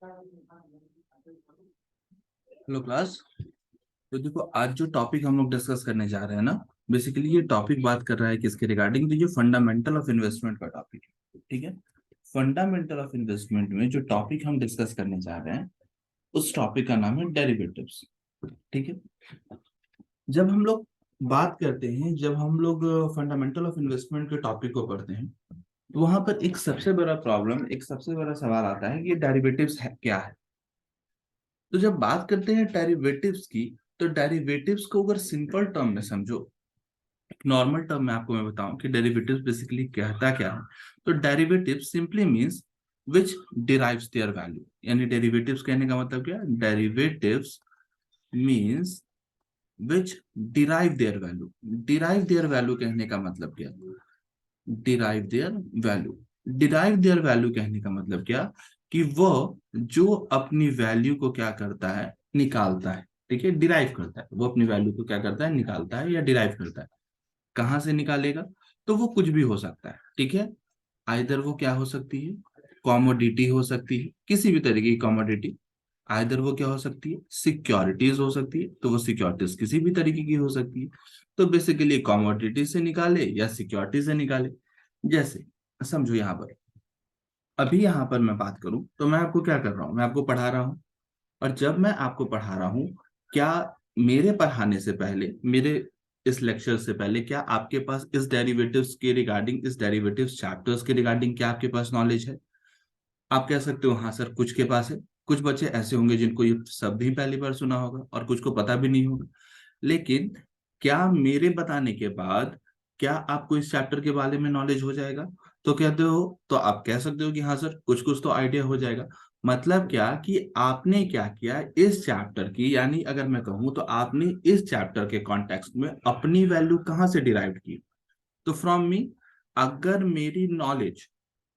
Hello class. तो देखो, आज जो टॉपिक हम लोग डिस्कस करने जा रहे हैं ना, बेसिकली ये टॉपिक बात कर रहा है किसके रिगार्डिंग, तो ये फंडामेंटल ऑफ इन्वेस्टमेंट का टॉपिक है। ठीक है। फंडामेंटल ऑफ इन्वेस्टमेंट में जो टॉपिक हम डिस्कस करने जा रहे हैं, उस टॉपिक का नाम है डेरिवेटिव्स। ठीक है। जब हम लोग बात करते हैं, जब हम लोग फंडामेंटल ऑफ इन्वेस्टमेंट के टॉपिक को पढ़ते हैं, तो वहां पर एक सबसे बड़ा प्रॉब्लम, एक सबसे बड़ा सवाल आता है कि ये डेरिवेटिव्स है क्या है। तो जब बात करते हैं डेरिवेटिव्स की, तो डेरिवेटिव्स को अगर सिंपल टर्म में समझो, नॉर्मल टर्म में आपको मैं बताऊं कि डेरिवेटिव्स बेसिकली कहता क्या है, तो derivative simply means which derives their value. यानी डेरिवेटिव्स कहने का मतलब क्या है, derivatives means which derive their value. Derive their value कहने का मतलब क्या, derive their value, derive their value कहने का मतलब क्या, कि वह जो अपनी वैल्यू को क्या करता है, निकालता है। ठीक है, डिराइव करता है, वो अपनी वैल्यू को क्या करता है, निकालता है या डिराइव करता है। कहाँ से निकालेगा, तो वो कुछ भी हो सकता है। ठीक है। आइदर वो क्या हो सकती है, कॉमोडिटी हो सकती है, किसी भी तरीके की कॉमोडिटी। आइदर वो क्या हो सकती है, सिक्योरिटीज हो सकती है, तो वो सिक्योरिटीज किसी भी तरीके की हो सकती है। तो बेसिकली कॉमोडिटी से निकाले या सिक्योरिटी से निकाले। जैसे समझो यहाँ पर, अभी यहाँ पर मैं बात करूं तो मैं आपको क्या कर रहा हूँ, मैं आपको पढ़ा रहा हूँ। और जब मैं आपको पढ़ा रहा हूँ, क्या मेरे पढ़ाने से पहले, मेरे इस लेक्चर से पहले, क्या आपके पास इस डेरिवेटिव्स के रिगार्डिंग, इस डेरिवेटिव्स चैप्टर्स के रिगार्डिंग क्या आपके पास नॉलेज है? आप कह सकते हो हाँ सर, कुछ के पास है। कुछ बच्चे ऐसे होंगे जिनको ये सब भी पहली बार सुना होगा और कुछ को पता भी नहीं होगा। लेकिन क्या मेरे बताने के बाद क्या आपको इस चैप्टर के बारे में नॉलेज हो जाएगा? तो कहते हो, तो आप कह सकते हो कि हाँ सर, कुछ कुछ तो आइडिया हो जाएगा। मतलब क्या कि आपने क्या किया इस चैप्टर की, यानी अगर मैं कहूँ तो आपने इस चैप्टर के कॉन्टेक्स्ट में अपनी वैल्यू कहाँ से डिराइव की? तो फ्रॉम मी। अगर मेरी नॉलेज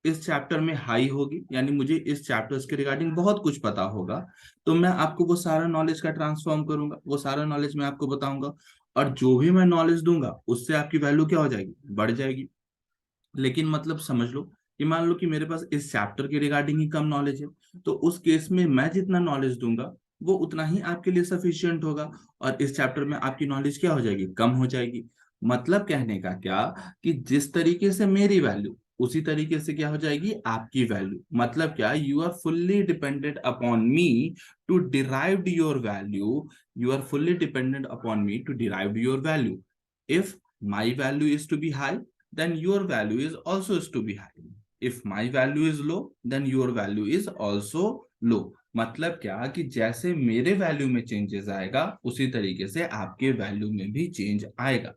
इस चैप्टर में हाई होगी, यानी मुझे इस चैप्टर्स के रिगार्डिंग बहुत कुछ पता होगा, तो मैं आपको वो सारा नॉलेज का ट्रांसफॉर्म करूंगा, वो सारा नॉलेज मैं आपको बताऊंगा। और जो भी मैं नॉलेज दूंगा उससे आपकी वैल्यू क्या हो जाएगी, बढ़ जाएगी। लेकिन मतलब समझ लो कि मान लो कि मेरे पास इस चैप्टर के रिगार्डिंग ही कम नॉलेज है, तो उस केस में मैं जितना नॉलेज दूंगा वो उतना ही आपके लिए सफिशियंट होगा। और इस चैप्टर में आपकी नॉलेज क्या हो जाएगी, कम हो जाएगी। मतलब कहने का क्या, कि जिस तरीके से मेरी वैल्यू, उसी तरीके से क्या हो जाएगी आपकी वैल्यू। मतलब क्या, you are fully dependent upon me to derive your value. You are fully dependent upon me to derive your value. If my value is to be high, then your value is also is to be high. If my value is low, then your value is also low. मतलब क्या कि जैसे मेरे value में changes आएगा, उसी तरीके से आपके वैल्यू में भी चेंज आएगा।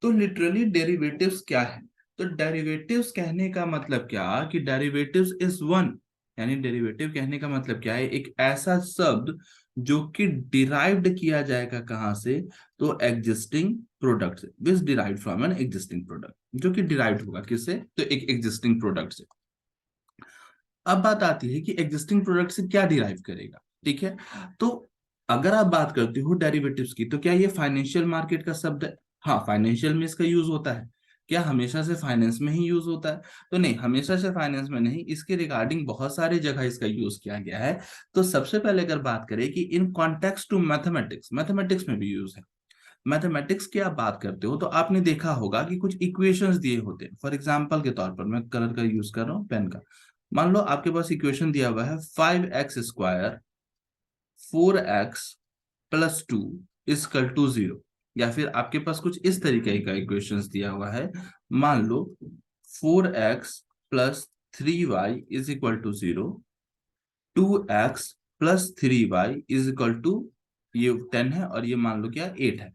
तो लिटरली डेरिवेटिव्स क्या है, तो डेरिवेटिव्स कहने का मतलब क्या, कि डेरिवेटिव्स इज वन, यानी डेरिवेटिव कहने का मतलब क्या है, एक ऐसा शब्द जो कि डिराइव्ड किया जाएगा कहाँ से, तो एग्जिस्टिंग प्रोडक्ट से, which derived from an existing product, जो कि डिराइव्ड होगा किससे, तो एक एग्जिस्टिंग प्रोडक्ट से। अब बात आती है कि एग्जिस्टिंग प्रोडक्ट से क्या डिराइव करेगा। ठीक है। तो अगर आप बात करते हो डेरिवेटिव्स की, तो क्या ये फाइनेंशियल मार्केट का शब्द है? हाँ, फाइनेंशियल में इसका यूज होता है। क्या हमेशा से फाइनेंस में ही यूज होता है? तो नहीं, हमेशा से फाइनेंस में नहीं, इसके रिगार्डिंग बहुत सारे जगह इसका यूज किया गया है। तो सबसे पहले अगर बात करें कि in context to mathematics, mathematics में भी यूज है। मैथमेटिक्स की आप बात करते हो तो आपने देखा होगा कि कुछ इक्वेशंस दिए होते हैं। फॉर एग्जांपल के तौर पर मैं कलर का यूज कर रहा हूँ, पेन का। मान लो आपके पास इक्वेशन दिया हुआ है 5x² 4x+2 = 0। या फिर आपके पास कुछ इस तरीके का इक्वेशंस दिया हुआ है। मान लो 4x+3y = 0, 2x+3y = ये 10 है, और ये मान लो क्या 8 है।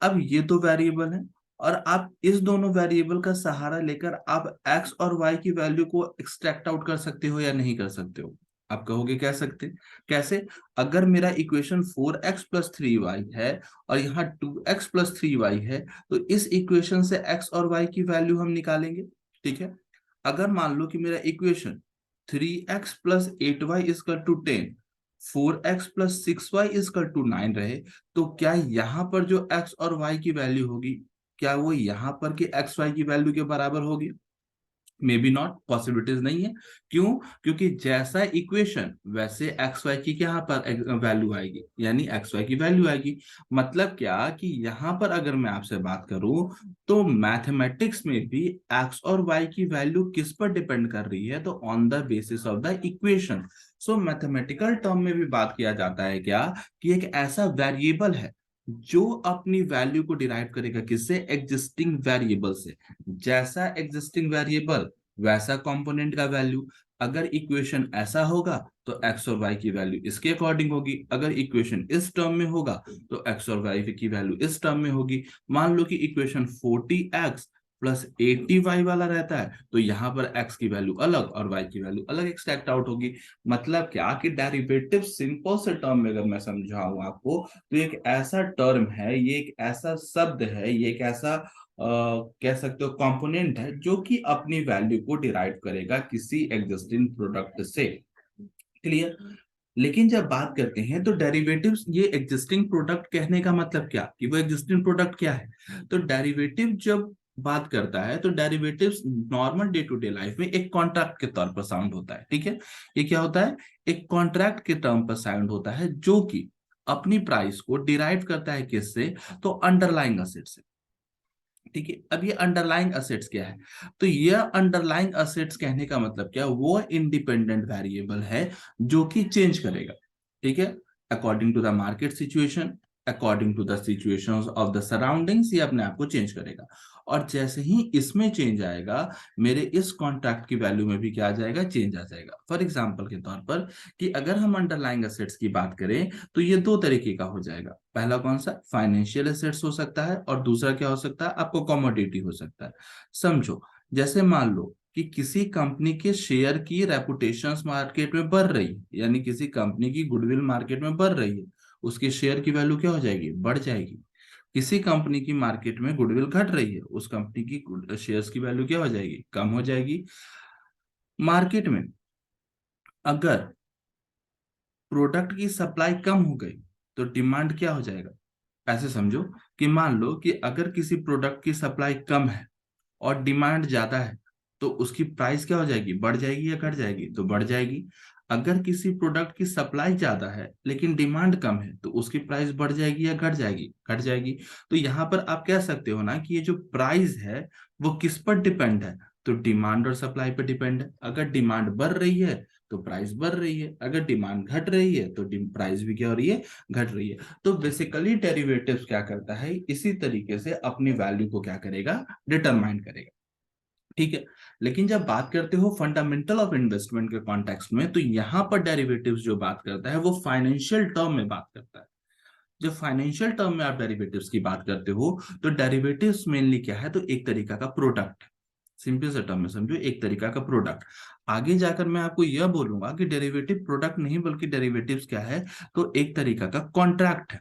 अब ये दो वेरिएबल हैं, और आप इस दोनों वेरिएबल का सहारा लेकर आप x और y की वैल्यू को एक्सट्रैक्ट आउट कर सकते हो या नहीं कर सकते हो? आप कहोगे कह सकते। कैसे? अगर मेरा इक्वेशन 4x+3y है और यहाँ 2x+3y है, तो इस इक्वेशन से x और y की वैल्यू हम निकालेंगे। ठीक है। अगर मान लो कि मेरा इक्वेशन 3x+8y = 10, 4x+6y = 9 रहे, तो क्या यहाँ पर जो x और y की वैल्यू होगी, क्या वो यहाँ पर के x y की वैल्यू के बराबर होगी? मे बी नॉट, पॉसिबिलिटीज नहीं है। क्यों? क्योंकि जैसा इक्वेशन वैसे एक्स वाई की यहाँ पर वैल्यू आएगी, यानी एक्स वाई की वैल्यू आएगी। मतलब क्या कि यहाँ पर अगर मैं आपसे बात करूं तो मैथमेटिक्स में भी एक्स और वाई की वैल्यू किस पर डिपेंड कर रही है, तो on the basis of the equation. So mathematical term में भी बात किया जाता है क्या, कि एक ऐसा वेरिएबल है जो अपनी वैल्यू को डिराइव करेगा किससे, एग्जिस्टिंग वेरिएबल से। जैसा एग्जिस्टिंग वेरिएबल वैसा कंपोनेंट का वैल्यू। अगर इक्वेशन ऐसा होगा तो एक्स और वाई की वैल्यू इसके अकॉर्डिंग होगी, अगर इक्वेशन इस टर्म में होगा तो एक्स और वाई की वैल्यू इस टर्म में होगी। मान लो कि इक्वेशन 40x प्लस 80y वाला रहता है, तो यहाँ पर x की वैल्यू अलग और y की वैल्यू अलग एक्सट्रैक्ट आउट होगी। मतलब क्या कि डेरिवेटिव सिंपल से टर्म में अगर मैं समझाऊं आपको, तो एक ऐसा टर्म है, ये एक ऐसा शब्द है, ये एक ऐसा कह सकते हो कंपोनेंट है जो कि अपनी वैल्यू को डिराइव करेगा किसी एग्जिस्टिंग प्रोडक्ट से। क्लियर? लेकिन जब बात करते हैं तो डेरिवेटिव्स, ये एग्जिस्टिंग प्रोडक्ट कहने का मतलब क्या, कि वो एग्जिस्टिंग प्रोडक्ट क्या है। तो डेरिवेटिव जब बात करता है तो derivatives normal day to day life में एक कॉन्ट्रैक्ट के तौर पर साउंड होता है। ठीक है, ये क्या होता है, एक कॉन्ट्रैक्ट के टर्म पर साउंड होता है, जो कि अपनी प्राइस को डिराइव करता है किससे, तो अंडरलाइंग असेट से। ठीक है, अब ये अंडरलाइंग असेट्स क्या है, तो ये अंडरलाइंग असेट्स कहने का मतलब क्या, वो इंडिपेंडेंट वेरिएबल है जो कि चेंज करेगा। ठीक है, according to the market situation, according to the situations of the surroundings, ये अपने आप को चेंज करेगा। और जैसे ही इसमें चेंज आएगा, मेरे इस कॉन्ट्रैक्ट की वैल्यू में भी क्या आ जाएगा, चेंज आ जाएगा। फॉर एग्जाम्पल के तौर पर, कि अगर हम अंडरलाइंग असेट्स की बात करें तो ये दो तरीके का हो जाएगा। पहला कौन सा, फाइनेंशियल एसेट्स हो सकता है, और दूसरा क्या हो सकता है, आपको कमोडिटी हो सकता है। समझो, जैसे मान लो कि किसी कंपनी के शेयर की रेपुटेशन मार्केट में बढ़ रही है, यानी किसी कंपनी की गुडविल मार्केट में बढ़ रही है, उसके शेयर की वैल्यू क्या हो जाएगी, बढ़ जाएगी। किसी कंपनी की मार्केट में गुडविल घट रही है, उस कंपनी की शेयर्स की वैल्यू क्या हो जाएगी, कम हो जाएगी। मार्केट में अगर प्रोडक्ट की सप्लाई कम हो गई तो डिमांड क्या हो जाएगा। ऐसे समझो कि मान लो कि अगर किसी प्रोडक्ट की सप्लाई कम है और डिमांड ज्यादा है, तो उसकी प्राइस क्या हो जाएगी, बढ़ जाएगी या घट जाएगी, तो बढ़ जाएगी। अगर किसी प्रोडक्ट की सप्लाई ज्यादा है लेकिन डिमांड कम है, तो उसकी प्राइस बढ़ जाएगी या घट जाएगी, घट जाएगी। तो यहाँ पर आप कह सकते हो ना कि ये जो प्राइस है वो किस पर डिपेंड है, तो डिमांड और सप्लाई पर डिपेंड है। अगर डिमांड बढ़ रही है तो प्राइस बढ़ रही है, अगर डिमांड घट रही है तो प्राइस भी क्या हो रही है, घट रही है। तो बेसिकली डेरिवेटिव्स क्या करता है, इसी तरीके से अपनी वैल्यू को क्या करेगा, डिटरमाइन करेगा। ठीक है, लेकिन जब बात करते हो फंडामेंटल ऑफ इन्वेस्टमेंट के कॉन्टेक्स्ट में, तो यहां पर डेरिवेटिव्स जो बात करता है वो फाइनेंशियल टर्म में बात करता है। जब फाइनेंशियल टर्म में आप डेरिवेटिव्स की बात करते हो, तो डेरिवेटिव्स मेनली क्या है, तो एक तरीका का प्रोडक्ट। सिंपल से टर्म में समझो, एक तरीका का प्रोडक्ट। आगे जाकर मैं आपको यह बोलूंगा कि डेरिवेटिव प्रोडक्ट नहीं बल्कि डेरिवेटिव्स क्या है, तो एक तरीका का कॉन्ट्रैक्ट है।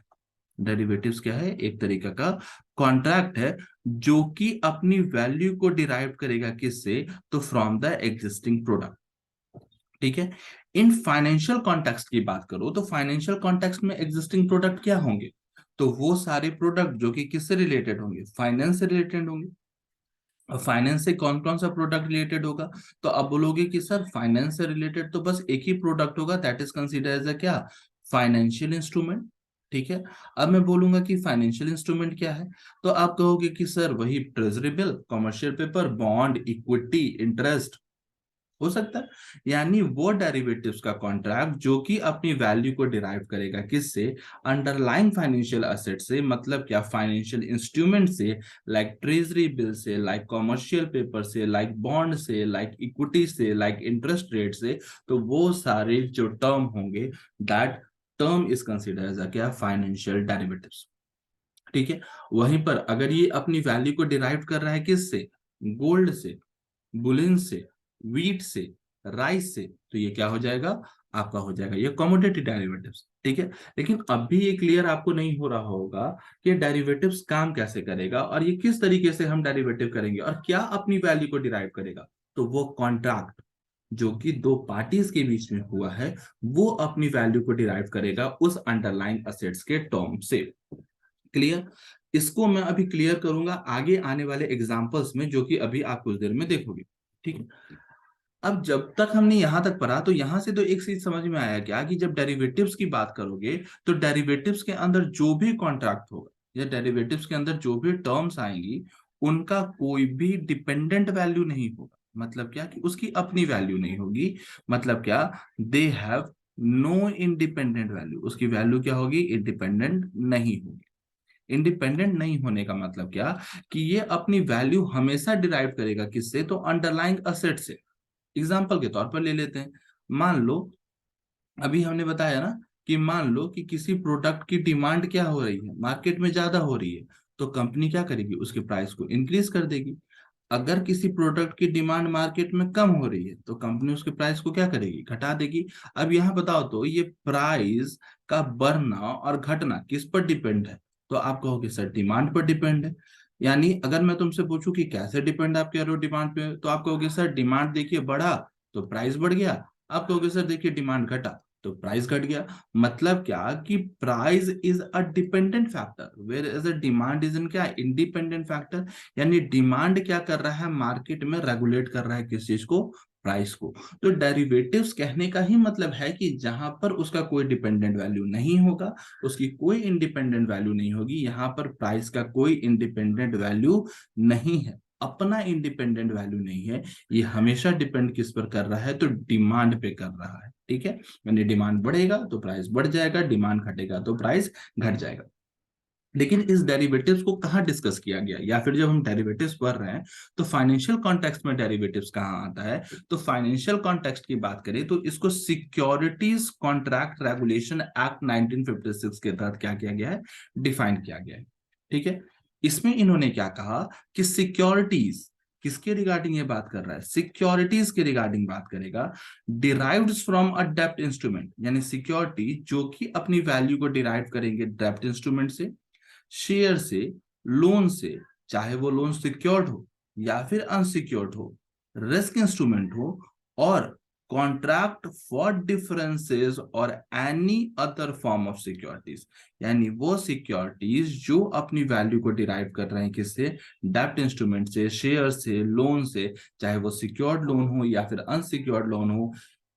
डेरिवेटिव्स क्या है, एक तरीका का कॉन्ट्रैक्ट है, जो कि अपनी वैल्यू को डिराइव करेगा किससे, तो फ्रॉम द एग्जिस्टिंग प्रोडक्ट। ठीक है, इन फाइनेंशियल कॉन्टेक्स्ट की बात करो तो फाइनेंशियल कॉन्टेक्स्ट में एग्जिस्टिंग प्रोडक्ट क्या होंगे, तो वो सारे प्रोडक्ट जो कि किससे रिलेटेड होंगे, फाइनेंस से रिलेटेड होंगे। और फाइनेंस से कौन कौन सा प्रोडक्ट रिलेटेड होगा, तो अब बोलोगे कि सर फाइनेंस से रिलेटेड तो बस एक ही प्रोडक्ट होगा, that is consider as a क्या, फाइनेंशियल इंस्ट्रूमेंट। ठीक है, अब मैं बोलूंगा कि फाइनेंशियल इंस्ट्रूमेंट क्या है, तो आप कहोगे कि सर वही treasury bill, commercial paper, bond, equity, interest हो सकता है। यानी वो डेरिवेटिव्स का कॉन्ट्रैक्ट जो कि अपनी वैल्यू को डिराइव करेगा किससे, अंडरलाइंग फाइनेंशियल एसेट से, मतलब क्या, फाइनेंशियल इंस्ट्रूमेंट से, लाइक ट्रेजरी बिल से, लाइक कमर्शियल पेपर से, लाइक बॉन्ड से, लाइक इक्विटी से, लाइक इंटरेस्ट रेट से। तो वो सारे जो टर्म होंगे, that term is consider as a क्या, फाइनेंशियल डेरिवेटिव्स। ठीक है, वहीं पर अगर ये अपनी वैल्यू को डिराइव कर रहा है किससे, गोल्ड से, बुलिन से, वीट से, राइस से, तो ये क्या हो जाएगा, आपका हो जाएगा ये कमोडिटी डेरिवेटिव्स। ठीक है, लेकिन अब भी ये क्लियर आपको नहीं हो रहा होगा कि डेरिवेटिव्स काम कैसे करेगा और ये किस तरीके से हम डेरिवेटिव करेंगे और क्या अपनी वैल्यू को डिराइव करेगा। तो वो कॉन्ट्रैक्ट जो कि दो पार्टीज के बीच में हुआ है, वो अपनी वैल्यू को डिराइव करेगा उस अंडरलाइन असेट्स के टर्म से। क्लियर? इसको मैं अभी क्लियर करूंगा आगे आने वाले एग्जांपल्स में, जो कि अभी आप कुछ देर में देखोगे। ठीक है। अब जब तक हमने यहां तक पढ़ा तो यहां से तो एक चीज समझ में आया क्या, कि जब डेरिवेटिव्स की बात करोगे तो डेरिवेटिव्स के अंदर जो भी कॉन्ट्रैक्ट होगा या डेरिवेटिव्स के अंदर जो भी टर्म्स आएंगी, उनका कोई भी डिपेंडेंट वैल्यू नहीं होगा। मतलब क्या, कि उसकी अपनी वैल्यू नहीं होगी। मतलब क्या, they have no independent value, उसकी वैल्यू क्या होगी, इंडिपेंडेंट नहीं होगी। इंडिपेंडेंट नहीं होने का मतलब क्या, कि ये अपनी वैल्यू हमेशा डिराइव करेगा किससे, तो अंडरलाइंग असेट से। एग्जाम्पल के तौर पर ले लेते हैं, मान लो अभी हमने बताया ना, कि मान लो कि किसी प्रोडक्ट की डिमांड क्या हो रही है, मार्केट में ज्यादा हो रही है, तो कंपनी क्या करेगी, उसके प्राइस को इंक्रीज कर देगी। अगर किसी प्रोडक्ट की डिमांड मार्केट में कम हो रही है, तो कंपनी उसके प्राइस को क्या करेगी, घटा देगी। अब यहाँ बताओ तो ये प्राइस का बढ़ना और घटना किस पर डिपेंड है, तो आप कहोगे सर डिमांड पर डिपेंड है। यानी अगर मैं तुमसे पूछूं कि कैसे डिपेंड आप कह रहे हो डिमांड पे, तो आप कहोगे सर डिमांड देखिए बढ़ा तो प्राइस बढ़ गया। आप कहोगे सर देखिए डिमांड घटा तो प्राइस घट गया। मतलब क्या, कि price is a dependent factor, where as a demand is in क्या, इंडिपेंडेंट फैक्टर। यानी डिमांड क्या कर रहा है, मार्केट में रेगुलेट कर रहा है किस चीज को, प्राइस को। तो डेरिवेटिव्स कहने का ही मतलब है कि जहां पर उसका कोई डिपेंडेंट वैल्यू नहीं होगा, उसकी कोई इंडिपेंडेंट वैल्यू नहीं होगी, यहां पर प्राइस का कोई इंडिपेंडेंट वैल्यू नहीं है, अपना इंडिपेंडेंट वैल्यू नहीं है। ये हमेशा डिपेंड किस पर कर रहा है, तो डिमांड पे कर रहा है। ठीक है, यानी डिमांड बढ़ेगा तो प्राइस बढ़ जाएगा, डिमांड घटेगा तो प्राइस घट जाएगा। लेकिन इस डेरिवेटिव्स को कहाँ डिस्कस किया गया, या फिर जब हम डेरिवेटिव्स पढ़ रहे हैं तो फाइनेंशियल कॉन्टेक्स्ट में डेरिवेटिव्स कहाँ आता है। तो फाइनेंशियल कॉन्टेक्स्ट की बात करें तो इसको सिक्योरिटीज कॉन्ट्रैक्ट रेगुलेशन एक्ट 1956 के तहत क्या किया गया है, डिफाइन किया गया है। ठीक है, इसमें इन्होंने क्या कहा, कि सिक्योरिटीज किसके रिगार्डिंग ये बात कर रहा है, सिक्योरिटीज के रिगार्डिंग बात करेगा। डिराइव्ड फ्रॉम अ डेप्ट इंस्ट्रूमेंट, यानी सिक्योरिटी जो कि अपनी वैल्यू को डिराइव करेंगे डेप्ट इंस्ट्रूमेंट से, शेयर से, लोन से, चाहे वो लोन सिक्योर्ड हो या फिर अनसिक्योर्ड हो, रिस्क इंस्ट्रूमेंट हो, और कॉन्ट्रैक्ट फॉर डिफरेंसेस और any other form of securities. यानी वो सिक्योरिटीज जो अपनी वैल्यू को डिराइव कर रहे हैं किससे, डेप्ट इंस्ट्रूमेंट से, शेयर से, लोन से, चाहे वो सिक्योर्ड लोन हो या फिर अनसिक्योर्ड लोन हो,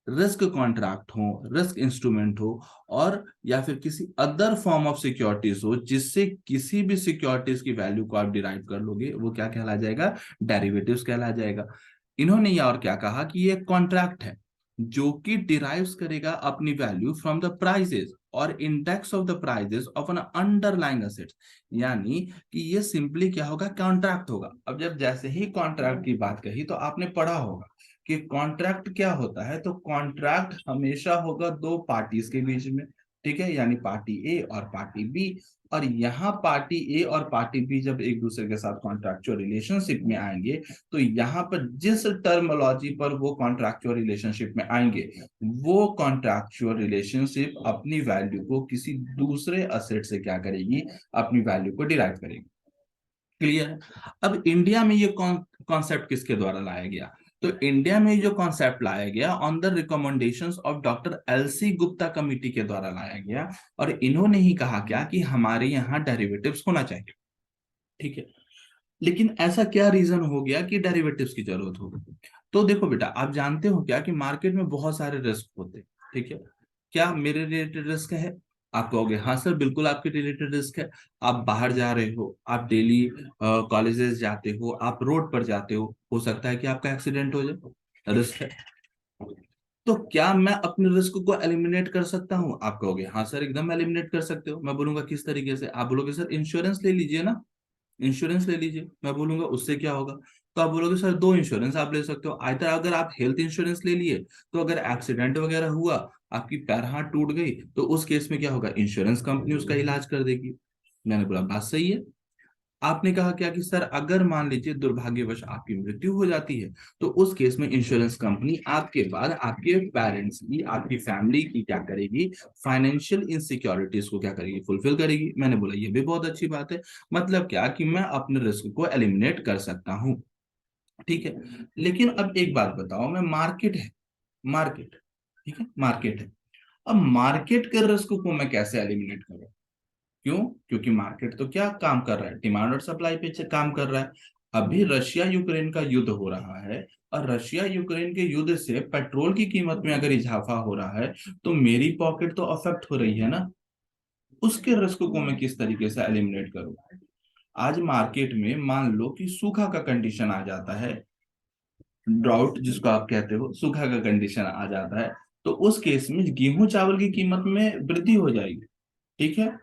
रिस्क कॉन्ट्रैक्ट हो, रिस्क इंस्ट्रूमेंट हो, और या फिर किसी अदर फॉर्म ऑफ सिक्योरिटीज हो, जिससे किसी भी सिक्योरिटीज की वैल्यू को आप डिराइव कर लोगे, वो क्या कहला जाएगा, डेरिवेटिव्स कहला जाएगा। इन्होंने ये और क्या कहा, कि ये कॉन्ट्रैक्ट है जो कि डिराइव्स करेगा अपनी वैल्यू फ्रॉम द प्राइजेस और index of the prices of an underlying assets. यानी कि ये सिंपली क्या होगा, कॉन्ट्रैक्ट होगा। अब जब जैसे ही कॉन्ट्रैक्ट की बात कही तो आपने पढ़ा होगा कि कॉन्ट्रैक्ट क्या होता है, तो कॉन्ट्रैक्ट हमेशा होगा दो पार्टीज के बीच में। ठीक है, यानी पार्टी ए और पार्टी बी। और यहाँ पार्टी ए और पार्टी बी जब एक दूसरे के साथ कॉन्ट्रैक्चुअल रिलेशनशिप में आएंगे, तो यहाँ पर जिस टर्मोलॉजी पर वो कॉन्ट्रैक्चुअल रिलेशनशिप में आएंगे, वो कॉन्ट्रैक्चुअल रिलेशनशिप अपनी वैल्यू को किसी दूसरे असेट से क्या करेगी, अपनी वैल्यू को डिराइव करेगी। क्लियर है। अब इंडिया में ये कॉन्सेप्ट किसके द्वारा लाया गया, तो इंडिया में जो कॉन्सेप्ट लाया गया on the recommendations of doctor LC Gupta committee के द्वारा लाया गया। और इन्होंने ही कहा क्या, कि हमारे यहाँ डेरिवेटिव्स होना चाहिए। ठीक है, लेकिन ऐसा क्या रीजन हो गया कि डेरिवेटिव्स की जरूरत हो गई। तो देखो बेटा, आप जानते हो क्या, कि मार्केट में बहुत सारे रिस्क होते हैं। ठीक है, क्या मेरे रिलेटेड रिस्क है, आप कहोगे हाँ सर बिल्कुल आपके रिलेटेड रिस्क है। आप बाहर जा रहे हो, आप डेली कॉलेजेस जाते हो, आप रोड पर जाते हो सकता है कि आपका एक्सीडेंट हो जाए, रिस्क है। तो क्या मैं अपने रिस्क को एलिमिनेट कर सकता हूँ, आप कहोगे हाँ सर एकदम एलिमिनेट कर सकते हो। मैं बोलूंगा किस तरीके से, आप बोलोगे सर इंश्योरेंस ले लीजिए ना, इंश्योरेंस ले लीजिए। मैं बोलूंगा उससे क्या होगा, तो आप बोलोगे सर दो इंश्योरेंस आप ले सकते हो, आइदर अगर आप हेल्थ इंश्योरेंस ले लिए तो अगर एक्सीडेंट वगैरह हुआ, आपकी पैर हाथ टूट गई, तो उस केस में क्या होगा, इंश्योरेंस कंपनी उसका इलाज कर देगी। मैंने बोला बात सही है। आपने कहा क्या, कि सर अगर मान लीजिए दुर्भाग्यवश आपकी मृत्यु हो जाती है, तो उस केस में इंश्योरेंस कंपनी आपके बाद आपके पेरेंट्स की, आपकी फैमिली की क्या करेगी, फाइनेंशियल इनसिक्योरिटीज को क्या करेगी, फुलफिल करेगी। मैंने बोला ये भी बहुत अच्छी बात है। मतलब क्या, कि मैं अपने रिस्क को एलिमिनेट कर सकता हूं। ठीक है, लेकिन अब एक बात बताओ, मैं मार्केट है, मार्केट, ठीक है मार्केट है, अब मार्केट के रिस्क को मैं कैसे एलिमिनेट करूं। क्यों, क्योंकि मार्केट तो क्या काम कर रहा है, डिमांड और सप्लाई पे काम कर रहा है। अभी रशिया यूक्रेन का युद्ध हो रहा है, और रशिया यूक्रेन के युद्ध से पेट्रोल की कीमत में अगर इजाफा हो रहा है तो मेरी पॉकेट तो अफेक्ट हो रही है ना। उसके रिस्क को मैं किस तरीके से एलिमिनेट करूं। आज मार्केट में मान लो कि सूखा का कंडीशन आ जाता है, ड्राउट जिसको आप कहते हो, सूखा का कंडीशन आ जाता है, तो उस केस में गेहूं चावल की कीमत में वृद्धि हो जाएगी। ठीक है।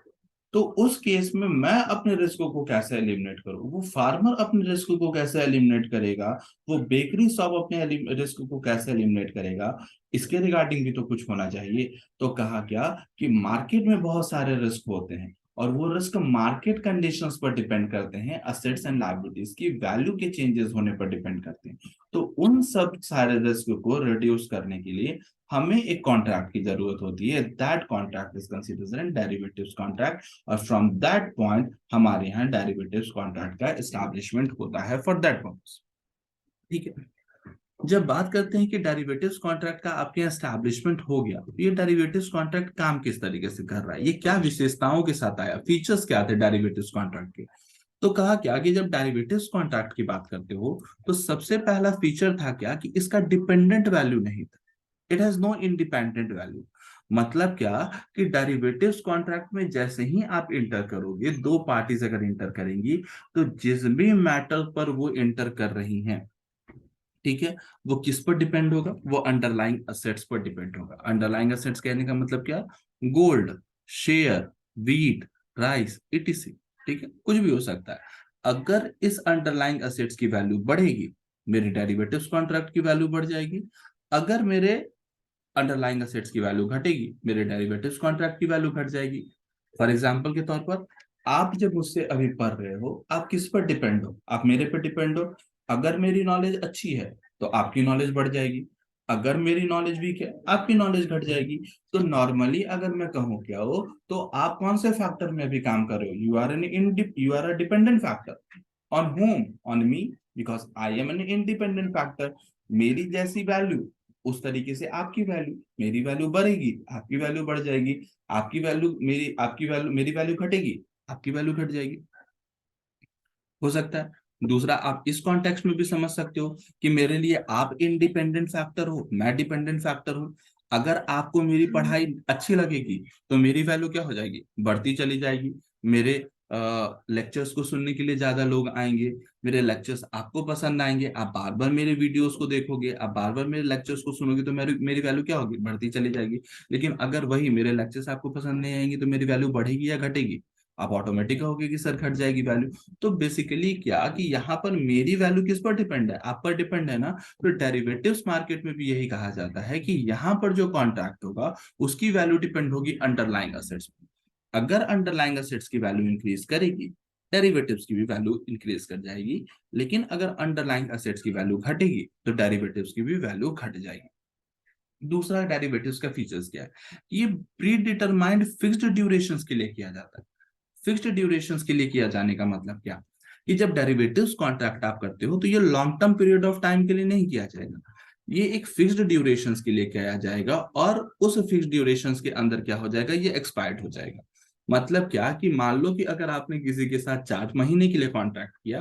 तो उस केस में मैं अपने रिस्क को कैसे एलिमिनेट करूं, वो फार्मर अपने रिस्क को कैसे एलिमिनेट करेगा, वो बेकरी शॉप अपने रिस्क को कैसे एलिमिनेट करेगा, इसके रिगार्डिंग भी तो कुछ होना चाहिए। तो कहा क्या कि मार्केट में बहुत सारे रिस्क होते हैं और वो रिस्क मार्केट कंडीशंस पर डिपेंड करते हैं, असेट्स एंड लायबिलिटीज की वैल्यू के चेंजेस होने पर डिपेंड करते हैं। तो उन सब सारे रिस्क को रिड्यूस करने के लिए हमें एक कॉन्ट्रैक्ट की जरूरत होती है। That contract is considered an derivatives contract, और फ्रॉम दैट पॉइंट हमारे यहाँ डेरिवेटिव्स कॉन्ट्रैक्ट का एस्टैब्लिशमेंट होता है फॉर दैट पर्पस। ठीक है। जब बात करते हैं कि डेरिवेटिव्स कॉन्ट्रैक्ट का आपके यहाँ एस्टैब्लिशमेंट हो गया, तो ये डेरिवेटिव्स कॉन्ट्रैक्ट काम किस तरीके से कर रहा है, ये क्या विशेषताओं के साथ आया, फीचर्स क्या थे डेरिवेटिव्स कॉन्ट्रैक्ट के। तो कहा क्या कि जब डेरिवेटिव्स कॉन्ट्रैक्ट की बात करते हो तो सबसे पहला फीचर था क्या कि इसका डिपेंडेंट वैल्यू नहीं था। It has no independent value. मतलब क्या कि डेरिवेटिव्स कॉन्ट्रैक्ट में जैसे ही आप इंटर करोगे, दो पार्टीज अगर इंटर करेंगी, तो जिस भी मैटर पर वो इंटर कर रही हैं, ठीक है, वो किस पर डिपेंड होगा, वो अंडरलाइंग असेट्स पर डिपेंड होगा। अंडरलाइंग असेट्स कहने का मतलब क्या, gold, share, wheat, rice, etc.. ठीक है, कुछ भी हो सकता है। अगर इस अंडरलाइंग असेट्स की वैल्यू बढ़ेगी, मेरे डेरिवेटिव्स कॉन्ट्रैक्ट की वैल्यू बढ़ जाएगी। अगर मेरे अंडरलाइंग असेट्स की वैल्यू घटेगी, मेरे डेरिवेटिव्स कॉन्ट्रैक्ट की वैल्यू घट जाएगी। फॉर एग्जांपल के तौर पर, आप जब मुझसे अभी पढ़ रहे हो, आप किस पर डिपेंड हो, आप मेरे पर डिपेंड हो। अगर मेरी नॉलेज अच्छी है तो आपकी नॉलेज बढ़ जाएगी, अगर मेरी नॉलेज वीक है आपकी नॉलेज घट जाएगी। तो नॉर्मली अगर मैं कहूँ क्या हो, तो आप कौन से फैक्टर में अभी काम कर रहे हो, you are a dependent factor on whom, on me, because I am an independent factor. मेरी जैसी वैल्यू उस तरीके से आपकी वैल्यू, मेरी वैल्यू बढ़ेगी आपकी वैल्यू बढ़ जाएगी, आपकी वैल्यू मेरी वैल्यू घटेगी आपकी वैल्यू घट जाएगी। हो सकता है। दूसरा, आप इस कॉन्टेक्स्ट में भी समझ सकते हो कि मेरे लिए आप इंडिपेंडेंट फैक्टर हो, मैं डिपेंडेंट फैक्टर हूं। अगर आपको मेरी पढ़ाई अच्छी लगेगी तो मेरी वैल्यू क्या हो जाएगी, बढ़ती चली जाएगी। मेरे लेक्चर्स को सुनने के लिए ज्यादा लोग आएंगे, मेरे लेक्चर्स आपको पसंद आएंगे, आप बार बार मेरे वीडियोस को देखोगे, आप बार बार मेरे लेक्चर्स को सुनोगे, तो मेरी मेरी वैल्यू क्या होगी, बढ़ती चली जाएगी। लेकिन अगर वही मेरे लेक्चर्स आपको पसंद नहीं आएंगे, तो मेरी वैल्यू बढ़ेगी या घटेगी, आप ऑटोमेटिक कहोगे कि सर घट जाएगी वैल्यू। तो बेसिकली क्या कि यहाँ पर मेरी वैल्यू किस पर डिपेंड है, आप पर डिपेंड है ना। तो डेरिवेटिव्स मार्केट में भी यही कहा जाता है कि यहाँ पर जो कॉन्ट्रैक्ट होगा उसकी वैल्यू डिपेंड होगी अंडरलाइंग असेट्स पर। अगर अंडरलाइंग असेट्स की वैल्यू इंक्रीज करेगी, डेरिवेटिव्स की भी वैल्यू इंक्रीज कर जाएगी। लेकिन अगर अंडरलाइंग असेट्स की वैल्यू घटेगी तो डेरिवेटिव्स की भी वैल्यू घट जाएगी। दूसरा, डेरिवेटिव्स का फीचर्स क्या है, ये प्री डिटरमाइंड फिक्स्ड ड्यूरेशंस के लिए किया जाता है। फिक्स्ड ड्यूरेशंस के लिए किया जाने का मतलब क्या, कि जब डेरिवेटिव्स कॉन्ट्रैक्ट आप करते हो तो ये long term period of time के लिए नहीं किया जाएगा, ये एक फिक्स्ड ड्यूरेशंस के लिए किया जाएगा, और उस फिक्स्ड ड्यूरेशंस के अंदर क्या हो जाएगा, ये एक्सपायर्ड हो जाएगा। मतलब क्या कि मान लो कि अगर आपने किसी के साथ 4 महीने के लिए कॉन्ट्रैक्ट किया,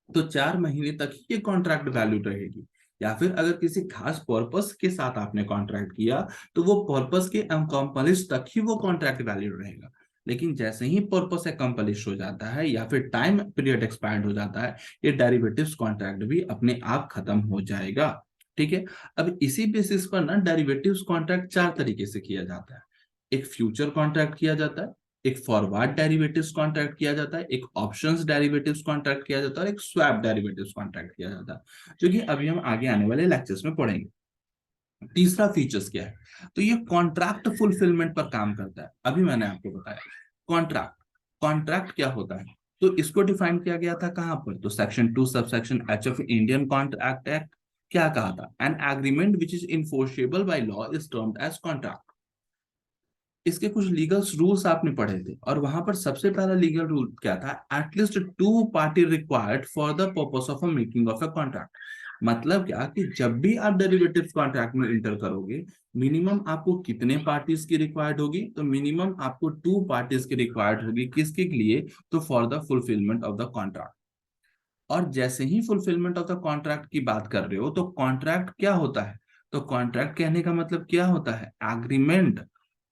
तो 4 महीने तक ही ये कॉन्ट्रैक्ट वैलिड रहेगी। या फिर अगर किसी खास पर्पस के साथ आपने कॉन्ट्रैक्ट किया, तो वो पर्पस के अकम्पलिश तक ही वो कॉन्ट्रैक्ट वैलिड रहेगा। लेकिन जैसे ही पर्पस अकम्पलिश हो जाता है या फिर टाइम पीरियड एक्सपायर्ड हो जाता है, ये डेरिवेटिव्स कॉन्ट्रैक्ट भी अपने आप खत्म हो जाएगा। ठीक है। अब इसी बेसिस पर ना डेरिवेटिव्स कॉन्ट्रैक्ट 4 तरीके से किया जाता है। एक फ्यूचर कॉन्ट्रैक्ट किया जाता है, एक फॉरवर्ड डेरिवेटिव्स कॉन्ट्रैक्ट किया जाता है, एक ऑप्शंस डेरिवेटिव्स कॉन्ट्रैक्ट किया जाता है, और एक स्वैप डेरिवेटिव्स कॉन्ट्रैक्ट किया जाता है, जो कि अभी हम आगे आने वाले लेक्चर्स में पढ़ेंगे। तीसरा फीचर्स क्या है, तो ये कॉन्ट्रैक्ट फुलफिलमेंट पर काम करता है। अभी मैंने आपको बताया कॉन्ट्रैक्ट, कॉन्ट्रैक्ट क्या होता है, तो इसको डिफाइन किया गया था कहां पर, तो section 2 subsection H of Indian contract act. क्या कहा था, an agreement which is enforceable by law is termed as contract. इसके कुछ लीगल रूल्स आपने पढ़े थे, और वहां पर सबसे पहला लीगल रूल क्या था, at least 2 party required for the purpose of making of a contract. मतलब क्या कि जब भी आप डेरिवेटिव्स कॉन्ट्रैक्ट में इंटर करोगे, मिनिमम आपको कितने पार्टीज की रिक्वायर्ड होगी, तो मिनिमम आपको 2 पार्टीज की रिक्वायर्ड होगी, किसके लिए, तो for the fulfilment of the contract. और जैसे ही फुलफिलमेंट ऑफ द कॉन्ट्रैक्ट की बात कर रहे हो तो कॉन्ट्रैक्ट क्या होता है, तो कॉन्ट्रैक्ट कहने का मतलब क्या होता है, एग्रीमेंट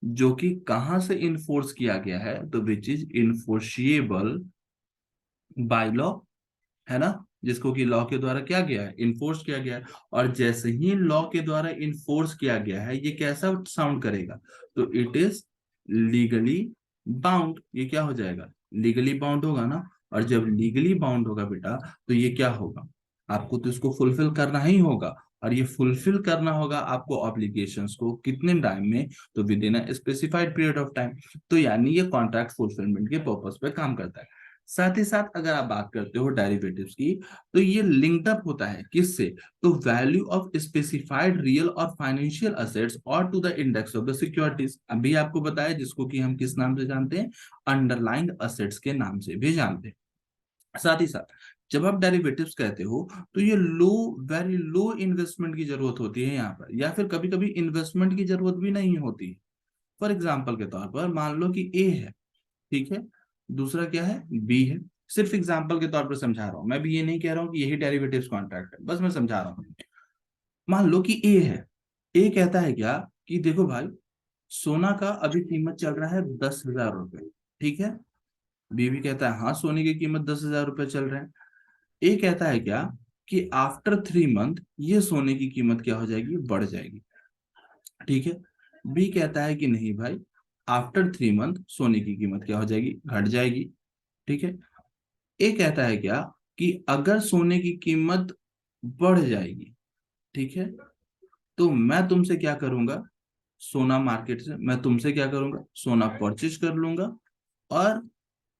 जो कि कहां से इन्फोर्स किया गया है, तो which is enforceable by law, है ना, जिसको कि लॉ के द्वारा क्या गया है, इन्फोर्स किया गया है। और जैसे ही लॉ के द्वारा इन्फोर्स किया गया है ये कैसा साउंड करेगा, तो इट इज लीगली बाउंड, ये क्या हो जाएगा, लीगली बाउंड होगा ना। और जब लीगली बाउंड होगा बेटा तो ये क्या होगा, आपको तो इसको फुलफिल करना ही होगा। और ये फुलफिल करना होगा आपको ऑब्लिगेशंस को कितने टाइम में, तो with in a specified period of time. तो यानी ये कॉन्ट्रैक्ट फुलफिलमेंट के पर्पस पे काम करता है। साथ ही साथ अगर आप बात करते हो डेरिवेटिव्स की, तो ये लिंक्ड अप होता है किससे, तो वैल्यू ऑफ स्पेसिफाइड रियल और फाइनेंशियल असेट्स और to the index of the securities. अभी आपको बताया जिसको कि हम किस नाम से जानते हैं, अंडरलाइंग असेट्स के नाम से भी जानते हैं। साथ ही साथ जब आप डेरिवेटिव्स कहते हो तो ये लो, वेरी लो इन्वेस्टमेंट की जरूरत होती है यहाँ पर, या फिर कभी कभी इन्वेस्टमेंट की जरूरत भी नहीं होती। फॉर एग्जाम्पल के तौर पर मान लो कि ए है, ठीक है, दूसरा क्या है, बी है। सिर्फ एग्जांपल के तौर पर समझा रहा हूं, मैं भी ये नहीं कह रहा हूं कि यही डेरिवेटिव्स कॉन्ट्रैक्ट है, बस मैं समझा रहा हूं। मान लो कि ए है, ए कहता है क्या, कि देखो भाई सोना का अभी कीमत चल रहा है 10,000 रुपए, ठीक है। बी भी कहता है हाँ सोने की कीमत 10,000 रुपए चल रहे हैं। ए कहता है क्या, कि आफ्टर 3 मंथ ये सोने की कीमत क्या हो जाएगी, बढ़ जाएगी, ठीक है। बी कहता है कि नहीं भाई, आफ्टर 3 मंथ सोने की कीमत क्या हो जाएगी, घट जाएगी, ठीक है। ए कहता है क्या, कि अगर सोने की कीमत बढ़ जाएगी, ठीक है, तो मैं तुमसे क्या करूंगा, सोना मार्केट से मैं तुमसे क्या करूंगा, सोना परचेज कर लूंगा और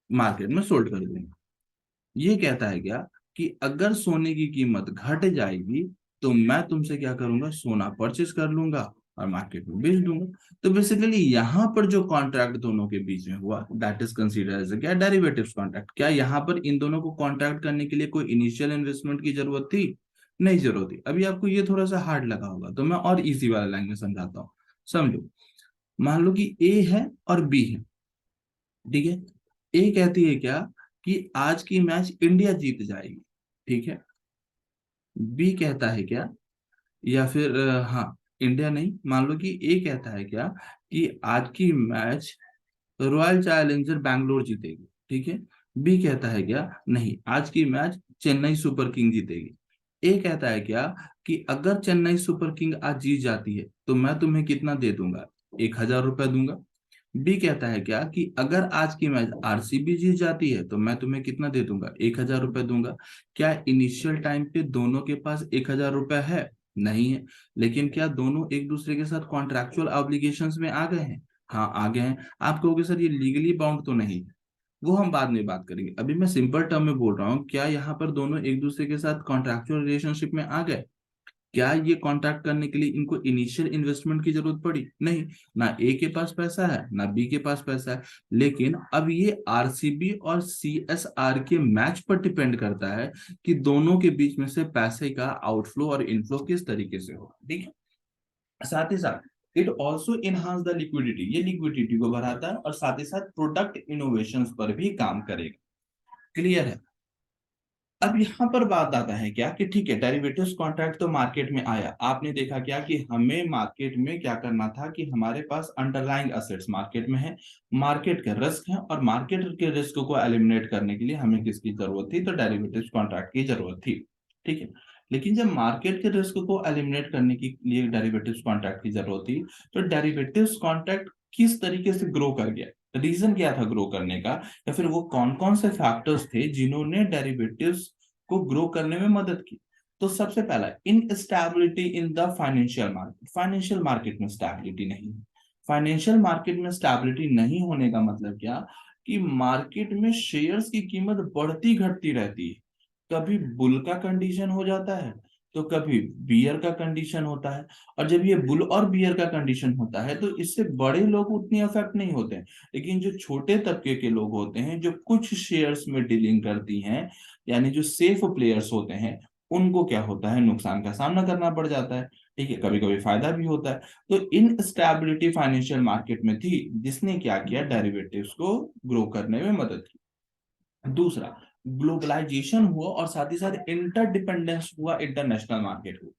मार्केट में सोल्ड कर दूंगा। ये कहता है क्या, कि अगर सोने की कीमत घट जाएगी तो मैं तुमसे क्या करूंगा, सोना परचेज कर लूंगा और मार्केट में बेच दूंगा। तो बेसिकली यहाँ पर जो कॉन्ट्रैक्ट दोनों के बीच में हुआ दैट इज कंसीडर्ड एज क्या, डेरिवेटिव्स कॉन्ट्रैक्ट। क्या यहाँ पर इन दोनों को कॉन्ट्रैक्ट करने के लिए कोई इनिशियल इन्वेस्टमेंट की जरूरत थी, नहीं जरूरत थी। अभी आपको ये थोड़ा सा हार्ड लगा होगा तो मैं और इजी वाला लैंग्वेज समझाता हूँ, समझो। मान लो कि ए है और बी है, ठीक है। ए कहती है क्या, कि आज की मैच इंडिया जीत जाएगी, ठीक है। बी कहता है क्या, या फिर हाँ, इंडिया नहीं, मान लो कि ए कहता है क्या, कि आज की मैच रॉयल चैलेंजर बैंगलोर जीतेगी, ठीक है। बी कहता है क्या, नहीं आज की मैच चेन्नई सुपर किंग जीतेगी। ए कहता है क्या, कि अगर चेन्नई सुपर किंग आज जीत जाती है तो मैं तुम्हें कितना दे दूंगा, 1,000 रुपए दूंगा। बी कहता है क्या, कि अगर आज की मैच आरसीबी जीत जाती है तो मैं तुम्हें कितना दे दूंगा, 1,000 रुपए दूंगा। क्या इनिशियल टाइम पे दोनों के पास 1,000 रुपए है, नहीं है। लेकिन क्या दोनों एक दूसरे के साथ कॉन्ट्रैक्चुअल ऑब्लिगेशंस में आ गए हैं, हाँ आ गए हैं। आप कहोगे सर ये लीगली बाउंड तो नहीं है, वो हम बाद में बात करेंगे। अभी मैं सिंपल टर्म में बोल रहा हूँ, क्या यहाँ पर दोनों एक दूसरे के साथ कॉन्ट्रैक्चुअल रिलेशनशिप में आ गए, क्या ये कॉन्ट्रैक्ट करने के लिए इनको इनिशियल इन्वेस्टमेंट की जरूरत पड़ी, नहीं। ना ए के पास पैसा है ना बी के पास पैसा है। लेकिन अब ये आरसीबी और सीएसआर के मैच पर डिपेंड करता है कि दोनों के बीच में से पैसे का आउटफ्लो और इनफ्लो किस तरीके से होगा, ठीक है। साथ ही साथ it also enhance the liquidity, ये लिक्विडिटी को बढ़ाता है और साथ ही साथ प्रोडक्ट इनोवेशन पर भी काम करेगा। क्लियर है। अब यहाँ पर बात आता है क्या, कि ठीक है डेरिवेटिव्स कॉन्ट्रैक्ट तो मार्केट में आया, आपने देखा क्या कि हमें मार्केट में क्या करना था, कि हमारे पास अंडरलाइंग असेट्स मार्केट में है, मार्केट के रिस्क है, और मार्केट के रिस्क को एलिमिनेट करने के लिए हमें किसकी जरूरत थी, तो डेरिवेटिव्स कॉन्ट्रैक्ट की जरूरत थी, ठीक है। लेकिन जब मार्केट के रिस्क को एलिमिनेट करने के लिए डेरिवेटिव्स कॉन्ट्रैक्ट की जरूरत थी, तो डेरिवेटिव्स कॉन्ट्रैक्ट किस तरीके से ग्रो कर गया, रीजन क्या था ग्रो करने का, या फिर वो कौन कौन से फैक्टर्स थे जिन्होंने डेरिवेटिव्स को ग्रो करने में मदद की। तो सबसे पहला, instability in the financial market, financial market में स्टेबिलिटी नहीं है। फाइनेंशियल मार्केट में स्टेबिलिटी नहीं होने का मतलब क्या, कि मार्केट में शेयर्स की कीमत बढ़ती घटती रहती है। कभी बुल का कंडीशन हो जाता है तो कभी बियर का कंडीशन होता है। और जब ये बुल और बियर का कंडीशन होता है तो इससे बड़े लोग उतनी अफेक्ट नहीं होते हैं, लेकिन जो छोटे तबके के लोग होते हैं जो कुछ शेयर्स में डीलिंग करती हैं, यानी जो सेफ प्लेयर्स होते हैं, उनको क्या होता है, नुकसान का सामना करना पड़ जाता है, ठीक है। कभी कभी फायदा भी होता है। तो इनस्टेबिलिटी फाइनेंशियल मार्केट में थी, जिसने क्या किया, डेरिवेटिव्स को ग्रो करने में मदद की। दूसरा, ग्लोबलाइजेशन हुआ और साथ ही साथ इंटरडिपेंडेंस हुआ, इंटरनेशनल मार्केट हुआ।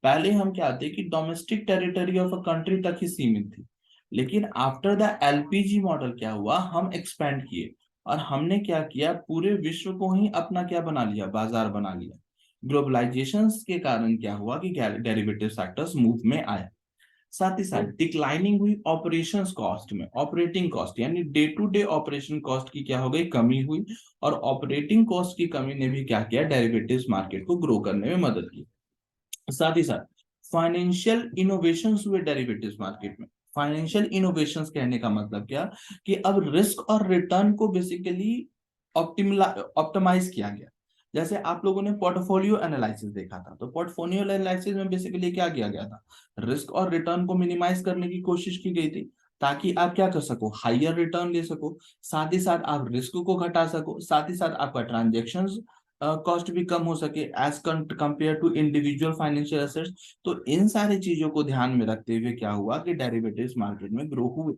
पहले हम क्या थे कि domestic territory of a country तक ही सीमित थी, लेकिन आफ्टर द एलपीजी मॉडल क्या हुआ, हम एक्सपेंड किए और हमने क्या किया, पूरे विश्व को ही अपना क्या बना लिया, बाजार बना लिया। ग्लोबलाइजेशन के कारण क्या हुआ कि डेरिवेटिव सेक्टर्स मूव में आया। साथ ही साथ डिक्लाइनिंग हुई ऑपरेशंस कॉस्ट में, ऑपरेटिंग कॉस्ट यानी day to day operation cost की क्या हो गई, कमी हुई। और ऑपरेटिंग कॉस्ट की कमी ने भी क्या किया, डेरिवेटिव्स मार्केट को ग्रो करने में मदद की। साथ ही साथ फाइनेंशियल इनोवेशंस हुए डेरिवेटिव्स मार्केट में। फाइनेंशियल इनोवेशंस कहने का मतलब क्या, कि अब रिस्क और रिटर्न को बेसिकली ऑप्टिमाइज किया गया। जैसे आप लोगों ने पोर्टफोलियो एनालिसिस देखा था, तो पोर्टफोलियो एनालिसिस में बेसिकली क्या किया गया था, रिस्क और रिटर्न को मिनिमाइज करने की कोशिश की गई थी, ताकि आप क्या कर सको, हाइयर रिटर्न ले सको, साथ ही साथ आप रिस्क को घटा सको, साथ ही साथ आपका ट्रांजेक्शन कॉस्ट भी कम हो सके as compare to individual financial assets. तो इन सारी चीजों को ध्यान में रखते हुए क्या हुआ कि डेरिवेटिव्स मार्केट में ग्रो हुए।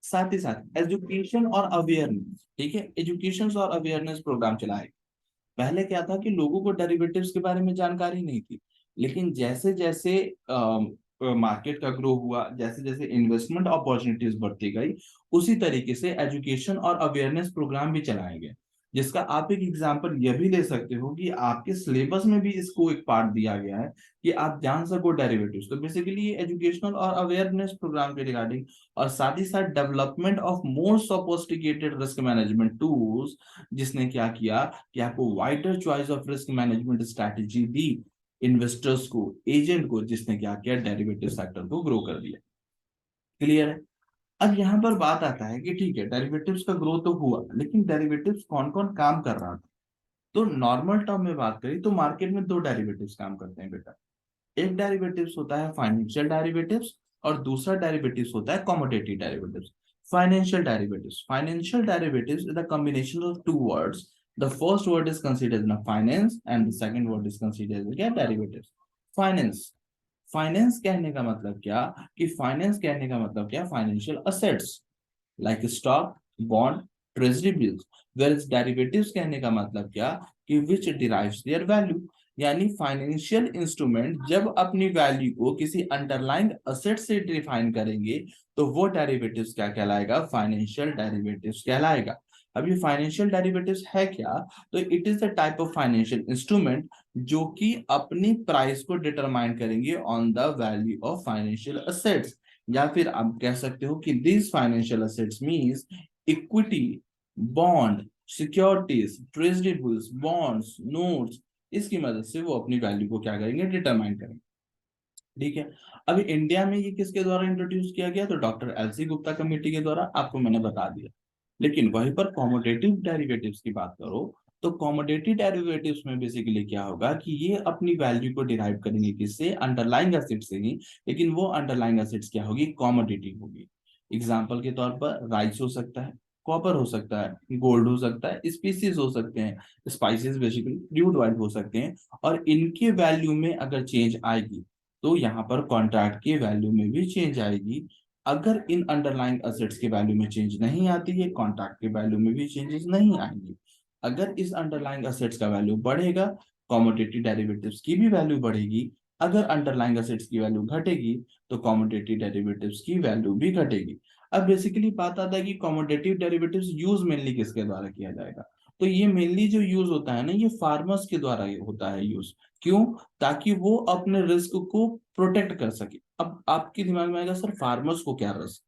साथ ही साथ एजुकेशन और अवेयरनेस, ठीक है, एजुकेशन और अवेयरनेस प्रोग्राम चलाए। पहले क्या था कि लोगों को डेरिवेटिव्स के बारे में जानकारी नहीं थी, लेकिन जैसे जैसे मार्केट का ग्रो हुआ, जैसे जैसे इन्वेस्टमेंट अपॉर्चुनिटीज बढ़ती गई, उसी तरीके से एजुकेशन और अवेयरनेस प्रोग्राम भी चलाए गए। जिसका आप एक एग्जांपल यह भी ले सकते हो कि आपके सिलेबस में भी इसको एक पार्ट दिया गया है कि आप जान सको डेरिवेटिव्स। तो बेसिकली ये एजुकेशनल और अवेयरनेस प्रोग्राम के रिगार्डिंग, और साथ ही साथ development of more sophisticated risk management tools, जिसने क्या किया कि आपको wider choice of risk management strategy the investors को, एजेंट को, जिसने क्या किया, डेरिवेटिव सेक्टर को ग्रो कर दिया। क्लियर है। अब यहाँ पर बात आता है कि ठीक है, डेरिवेटिव्स का ग्रो तो हुआ, लेकिन डेरिवेटिव्स कौन कौन काम कर रहा था। तो नॉर्मल टर्म में बात करें तो मार्केट में दो डेरिवेटिव्स काम करते हैं बेटा। एक डेरिवेटिव्स होता है फाइनेंशियल डेरिवेटिव्स, और दूसरा डेरिवेटिव्स होता है commodity derivatives. Financial derivatives is the combination of two words. The first word is considered as finance and the second word is considered as क्या, derivatives। फाइनेंस, फाइनेंस कहने का मतलब क्या, कि फाइनेंस कहने का मतलब क्या, financial assets like stock, bond, treasury bills. Wells derivatives कहने का मतलब क्या, कि विच डिराइव्स देयर वैल्यू। यानी फाइनेंशियल इंस्ट्रूमेंट जब अपनी वैल्यू को किसी अंडरलाइंग असेट से डिफाइन करेंगे, तो वो डेरिवेटिव्स क्या कहलाएगा, फाइनेंशियल डेरिवेटिव्स कहलाएगा। अब ये फाइनेंशियल डेरिवेटिव्स है क्या, तो it is the type of financial instrument जो कि अपनी प्राइस को डिटरमाइन करेंगे on the value of financial assets. या फिर आप कह सकते हो कि this financial assets means equity, bond, securities, treasury bills, bonds, notes. इसकी मदद से वो अपनी वैल्यू को क्या करेंगे, डिटरमाइन करेंगे। ठीक है। अभी इंडिया में ये किसके द्वारा इंट्रोड्यूस किया गया, तो डॉक्टर एलसी गुप्ता कमेटी के द्वारा, आपको मैंने बता दिया। लेकिन वहीं पर कॉमोडेटिव डेरिवेटिव्स की बात करो, तो कॉमोडेटिव डेरिवेटिव्स में बेसिकली क्या होगा कि ये अपनी वैल्यू को डिराइव करेंगे किससे, अंडरलाइंग एसेट से ही। लेकिन वो अंडरलाइंग एसेट्स क्या होगी, कॉमोडिटी होगी। एग्जाम्पल के तौर पर राइस हो सकता है, कॉपर हो सकता है, गोल्ड हो सकता है, स्पीसीज हो सकते हैं, स्पाइसेस बेसिकली क्रूड ऑयल हो सकते हैं। और इनके वैल्यू में अगर चेंज आएगी, तो यहाँ पर कॉन्ट्रैक्ट की वैल्यू में भी चेंज आएगी। अगर इन अंडरलाइंग असेट्स के वैल्यू में चेंज नहीं आती है, कॉन्ट्रैक्ट के वैल्यू में भी चेंजेस नहीं आएंगे। अगर इस अंडरलाइंग असेट्स का वैल्यू बढ़ेगा, कॉमोडिटी डेरिवेटिव्स की भी वैल्यू बढ़ेगी। अगर अंडरलाइंग असेट्स की वैल्यू घटेगी, तो कॉमोडिटी डेरिवेटिव्स की वैल्यू भी घटेगी। अब बेसिकली बात आता है कि कॉमोडिटी डेरिवेटिव्स यूज मेनली किसके द्वारा किया जाएगा, तो ये मेनली जो यूज होता है ना, ये फार्मर्स के द्वारा होता है यूज। क्यों, ताकि वो अपने रिस्क को प्रोटेक्ट कर सके। अब आपके दिमाग में आएगा, सर फार्मर्स को क्या रिस्क,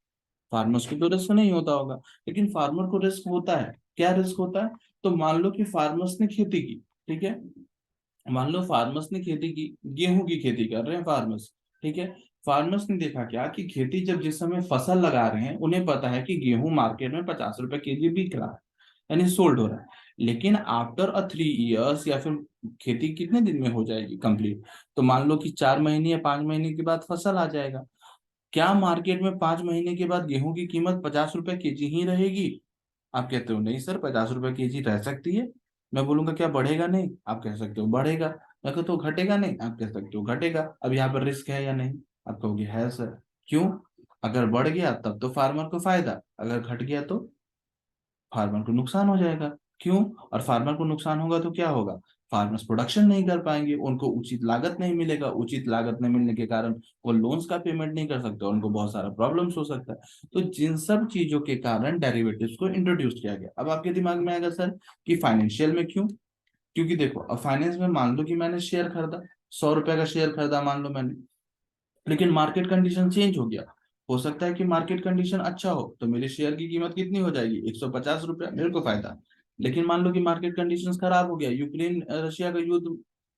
फार्मर्स को तो रिस्क नहीं होता होगा। लेकिन फार्मर को रिस्क होता है। क्या रिस्क होता है, तो मान लो कि फार्मर्स ने खेती की, ठीक है, मान लो फार्मर्स ने खेती की, गेहूं की खेती कर रहे हैं फार्मर्स, ठीक है। फार्मर्स ने देखा क्या कि खेती जब जिस समय फसल लगा रहे हैं, उन्हें पता है कि गेहूं मार्केट में 50 रुपए केजी बिक रहा है, यानी सोल्ड हो रहा है। लेकिन आफ्टर 3 इयर्स, या फिर खेती कितने दिन में हो जाएगी कंप्लीट, तो मान लो कि 4 महीने या 5 महीने के बाद फसल आ जाएगा। क्या मार्केट में 5 महीने के बाद गेहूं की कीमत 50 रुपए केजी ही रहेगी? आप कहते हो नहीं सर, 50 रुपए केजी रह सकती है। मैं बोलूंगा क्या बढ़ेगा, नहीं, आप कह सकते हो बढ़ेगा। मैं कहता हूँ घटेगा, नहीं, आप कह सकते हो घटेगा। अब यहाँ पर रिस्क है या नहीं, आप कहोगे है सर। क्यों, अगर बढ़ गया तब तो फार्मर को फायदा, अगर घट गया तो फार्मर को नुकसान हो जाएगा। क्यों? और फार्मर को नुकसान होगा तो क्या होगा? फार्मर्स प्रोडक्शन नहीं कर पाएंगे, उनको उचित लागत नहीं मिलेगा, उचित लागत नहीं मिलने के कारण वो लोन्स का पेमेंट नहीं कर सकते, उनको बहुत सारा प्रॉब्लम्स हो सकता है। तो जिन सब चीजों के कारण डेरिवेटिव्स को इंट्रोड्यूस किया गया। अब आपके दिमाग में आएगा सर कि फाइनेंशियल में क्यों? क्योंकि देखो, अब फाइनेंस में मान लो कि मैंने शेयर खरीदा, 100 रुपए का शेयर खरीदा मान लो मैंने, लेकिन मार्केट कंडीशन चेंज हो गया। हो सकता है कि मार्केट कंडीशन अच्छा हो तो मेरे शेयर की कीमत कितनी हो जाएगी, 150 रुपया, मेरे को फायदा। लेकिन मान लो कि मार्केट कंडीशन खराब हो गया, यूक्रेन रशिया का युद्ध,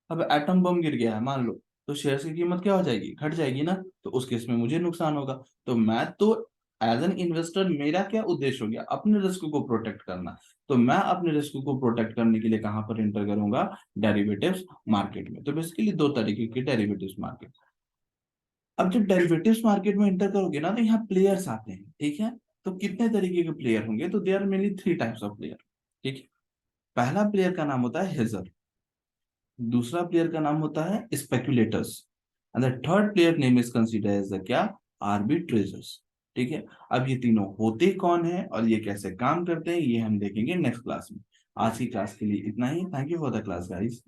अब एटम बम गिर गया है मान लो, तो शेयर की कीमत क्या हो जाएगी, घट जाएगी ना। तो उस केस में मुझे नुकसान होगा। तो मैं तो एज एन इन्वेस्टर, मेरा क्या उद्देश्य हो गया, अपने रिस्क को प्रोटेक्ट करना। तो मैं अपने रिस्क को प्रोटेक्ट करने के लिए कहां पर एंटर करूंगा, डेरिवेटिव्स मार्केट में। तो बेसिकली दो तरीके के डेरिवेटिव्स मार्केट। अब जब डेरिवेटिव्स मार्केट में एंटर करोगे ना, तो यहाँ प्लेयर्स आते हैं, ठीक है। तो कितने तरीके के प्लेयर होंगे, तो there mainly three types of player, ठीक है। पहला प्लेयर का नाम होता है हेजर, दूसरा प्लेयर का नाम होता है speculators, and the third player name is consider as the क्या, आर्बिट्रेजर्स, ठीक है। अब ये तीनों होते कौन है और ये कैसे काम करते हैं, ये हम देखेंगे नेक्स्ट क्लास में। आज की क्लास के लिए इतना ही। Thank you for the class guys.